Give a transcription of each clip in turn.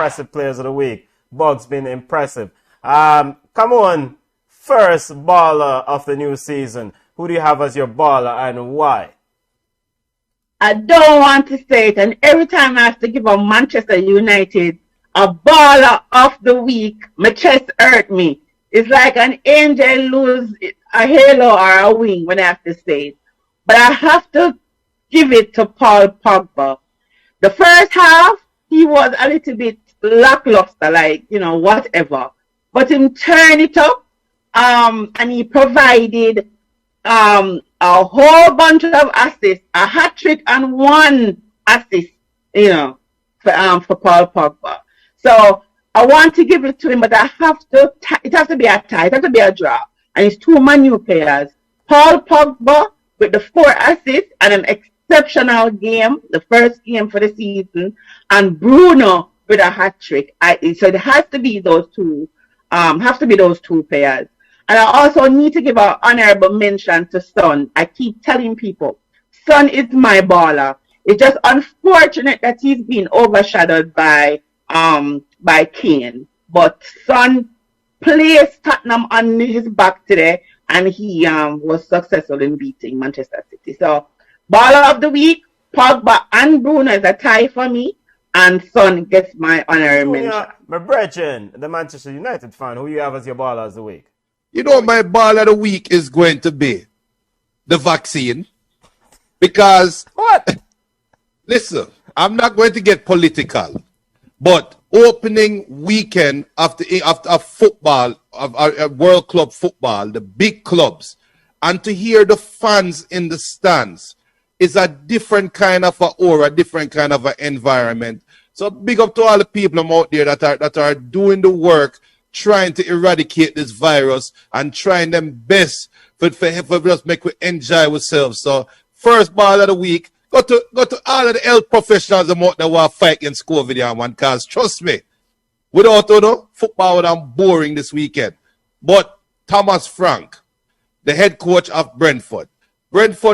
unimpressive players of the week. Bugs been impressive. Come on, first baller of the new season. Who do you have as your baller and why? I don't want to say it, and every time I have to give a Manchester United a baller of the week, my chest hurt me. It's like an angel lose a halo or a wing when I have to say it. But I have to give it to Paul Pogba. The first half, he was a little bit lackluster, like, whatever. But him turn it up, and he provided a whole bunch of assists, a hat trick and one assist, for Paul Pogba. So I want to give it to him, but it has to be a tie, it has to be a draw. And it's two new players. Paul Pogba with the 4 assists and an exceptional game, the first game for the season, and Bruno with a hat trick. So it has to be those two, players. And I also need to give an honorable mention to Son. I keep telling people, Son is my baller. It's just unfortunate that he's been overshadowed by Kane. But Son placed Tottenham on his back today, and he was successful in beating Manchester City. So, baller of the week, Pogba and Bruno is a tie for me, and Son gets my honorable mention. My brethren, the Manchester United fan, who you have as your baller of the week? My baller of the week is going to be the vaccine. Because, what? Listen, I'm not going to get political, but opening weekend after football, of World Club football, the big clubs, and to hear the fans in the stands is a different kind of a aura, different kind of an environment. So big up to all the people out there that are doing the work, trying to eradicate this virus and trying them best for just make we enjoy ourselves. So first ball of the week, go to all of the health professionals out there who are fighting against COVID, man, because trust me, without football would have boring this weekend. But Thomas Frank, the head coach of Brentford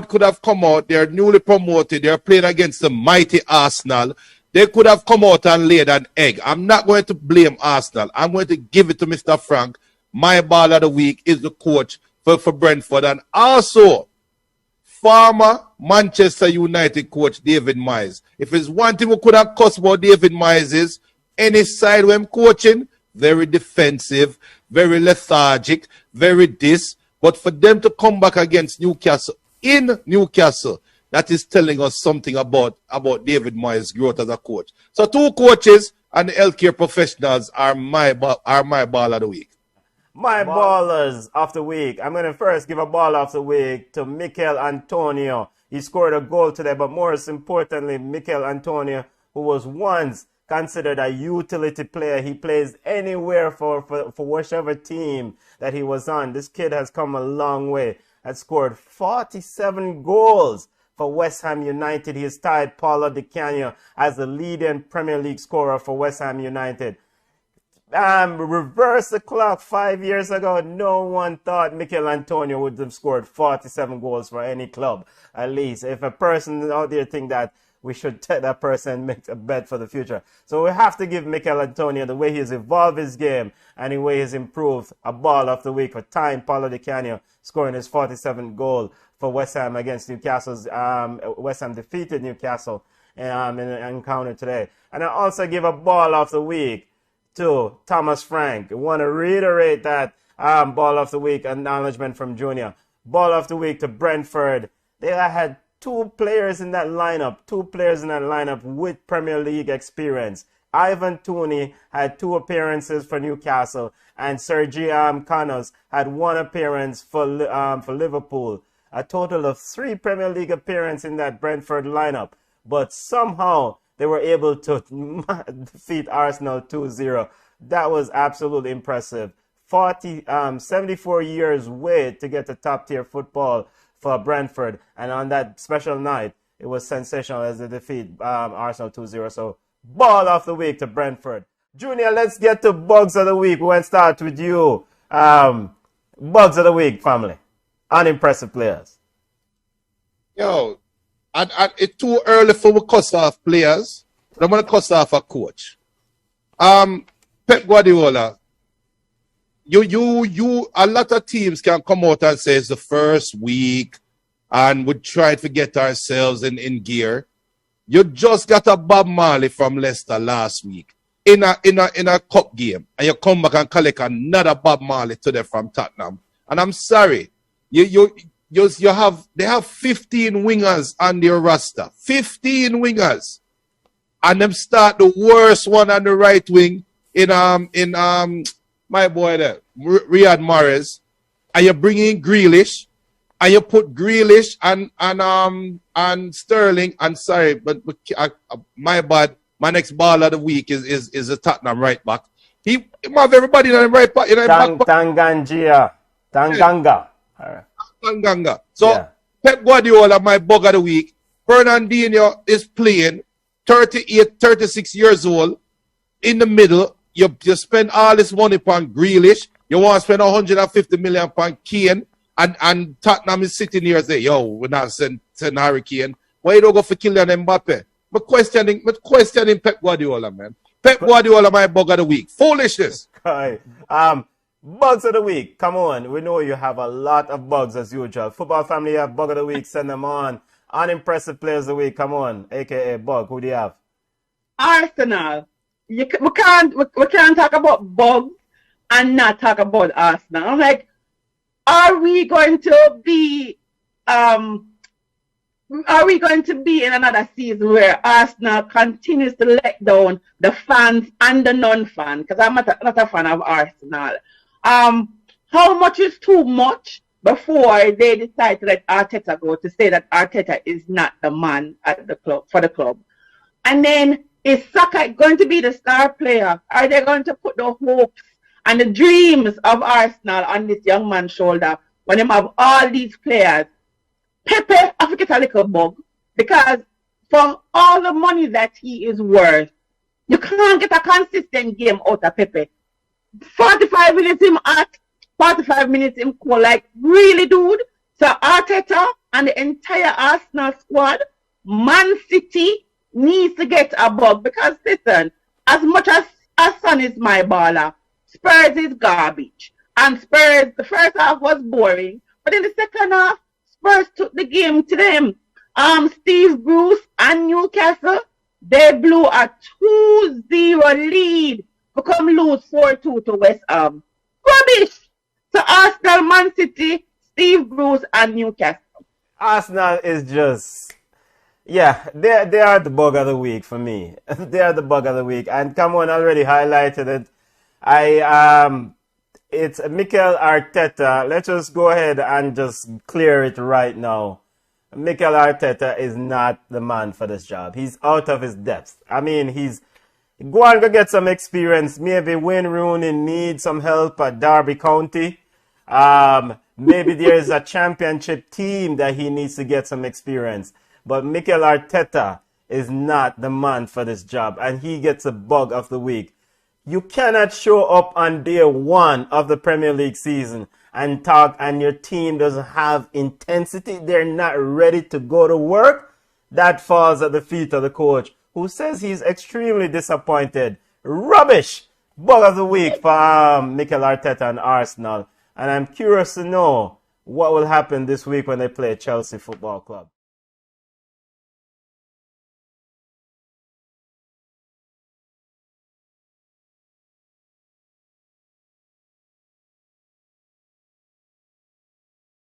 could have come out, they're newly promoted, they're playing against the mighty Arsenal. They could have come out and laid an egg. I'm not going to blame Arsenal. I'm going to give it to Mr. Frank. My ball of the week is the coach for Brentford. And also, former Manchester United coach David Moyes. If it's one thing we could have cussed about David Moyes is any side when coaching, very defensive, very lethargic, very this. But for them to come back against Newcastle, in Newcastle, that is telling us something about David Moyes' growth as a coach. So 2 coaches and the healthcare professionals are my ball of the week. My ballers of the week. I'm going to first give a ball of the week to Mikel Antonio. He scored a goal today, but most importantly, Mikel Antonio, who was once considered a utility player. He plays anywhere for whichever team that he was on. This kid has come a long way. Has scored 47 goals for West Ham United. He has tied Paulo Di Canio as the leading Premier League scorer for West Ham United. Reverse the clock 5 years ago, no one thought Mikel Antonio would have scored 47 goals for any club. At least, if a person out there think that, we should take that person and make a bet for the future. So we have to give Mikel Antonio, the way he's evolved his game and the way he's improved, a ball of the week for tying Paulo Di Canio, scoring his 47th goal for West Ham against Newcastle's. West Ham defeated Newcastle in an encounter today. And I also give a ball of the week to Thomas Frank. I want to reiterate that ball of the week acknowledgement from Junior. Ball of the week to Brentford. They had two players in that lineup with Premier League experience. Ivan Toney had 2 appearances for Newcastle, and Sergi Canos had 1 appearance for Liverpool. A total of 3 Premier League appearances in that Brentford lineup. But somehow they were able to defeat Arsenal 2-0. That was absolutely impressive. 74 years wait to get to top tier football for Brentford, and on that special night it was sensational as they defeat Arsenal 2-0. So ball of the week to Brentford. Junior, let's get to bugs of the week. We'll start with you. Bugs of the week, family. Unimpressive players. Yo, it's too early for me to cuss off players, but I'm going to cuss off a coach. Pep Guardiola, a lot of teams can come out and say it's the first week and we try to get ourselves in gear. You just got a Bob Marley from Leicester last week in a cup game, and you come back and collect another Bob Marley today from Tottenham. And I'm sorry, they have 15 wingers on their roster, 15 wingers, and them start the worst one on the right wing in my boy there, Riyad Mahrez, and you bring in Grealish, and you put Grealish and Sterling, and sorry, but my bad. My next ball of the week is a Tottenham right back. He have everybody in the right back. Tanganga. Tanganga. So Pep Guardiola, my bug of the week. Fernandinho is playing, 38, 36 years old. In the middle, you spend all this money upon Grealish. You want to spend 150 million upon Kane. And Tottenham is sitting here and say, yo, we're not sending Harry Kane. Why you don't go for Kylian Mbappe? But questioning Pep Guardiola, man. Pep Guardiola, my bug of the week. Foolishness. Bugs of the week. Come on. We know you have a lot of bugs as usual. Football family, you have bug of the week. Send them on. Unimpressive players of the week. Come on. AKA Bug. Who do you have? Arsenal. We can't talk about bugs and not talk about Arsenal. I'm like, are we going to be in another season where Arsenal continues to let down the fans and the non-fans? Because I'm not a fan of Arsenal. How much is too much before they decide to let Arteta go, to say that Arteta is not the man at the club for the club? And then is Saka going to be the star player? Are they going to put the hopes and the dreams of Arsenal on this young man's shoulder when they have all these players? Pepe, I forget a little bug, because for all the money that he is worth, you can't get a consistent game out of Pepe. 45 minutes him hot, 45 minutes him cool. Like, really, dude? So Arteta and the entire Arsenal squad, Man City needs to get a bug, because listen, as much as Son is my baller, Spurs is garbage. And Spurs, the first half was boring, but in the second half, Spurs took the game to them. Steve Bruce and Newcastle, they blew a 2-0 lead to come lose 4-2 to West Ham. Rubbish! So Arsenal, Man City, Steve Bruce and Newcastle. Arsenal is just... Yeah, they are the bug of the week for me. They are the bug of the week. And come on, already highlighted it. It's Mikel Arteta. Let's just go ahead and just clear it right now. Mikel Arteta is not the man for this job. He's out of his depth. I mean, go and go get some experience. Maybe Wayne Rooney needs some help at Derby County. Maybe there's a championship team that he needs to get some experience. But Mikel Arteta is not the man for this job, and he gets a bug of the week. You cannot show up on day one of the Premier League season and talk, and your team doesn't have intensity. They're not ready to go to work. That falls at the feet of the coach, who says he's extremely disappointed. Rubbish! Bug of the week for Mikel Arteta and Arsenal. And I'm curious to know what will happen this week when they play Chelsea Football Club.